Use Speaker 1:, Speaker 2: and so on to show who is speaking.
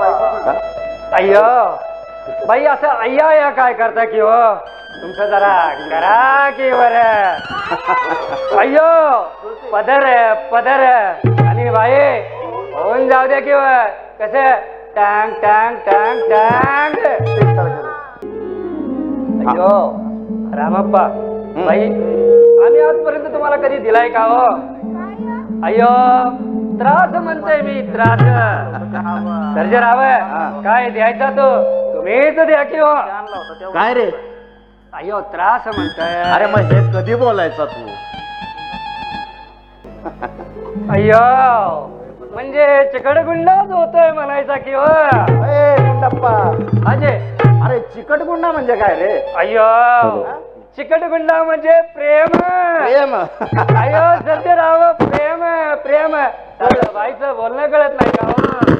Speaker 1: अय्यो बाई असं अय्या या काय करता की हो तुमचं जरा करा की वर अय्यो पदर पदर आणि बाई होऊन जाऊ द्या की कसं टांग टांग टांग टांग अय्यो रामप्पा बाई आम्ही आजपर्यंत तुम्हाला कधी दिलाय का हो अय्यो त्रास म्हणतोय मी त्रास सर्जराव काय द्यायचा तो तुम्हीच द्या की हो
Speaker 2: काय रे
Speaker 1: अय्यो त्रास म्हणतोय
Speaker 2: अरे मग हे कधी बोलायचा तू
Speaker 1: अय्यो म्हणजे चिकडगुंडाच होतोय म्हणायचा की हो
Speaker 2: गुंडप्पा
Speaker 1: अजे
Speaker 2: अरे चिकटगुंडा म्हणजे काय रे
Speaker 1: अय्यो चिकटगुंडा म्हणजे प्रेम
Speaker 2: प्रेम
Speaker 1: अय्यो सर्जराव प्रेम प्रेम बाईचं बोलणं कळत नाही का हो?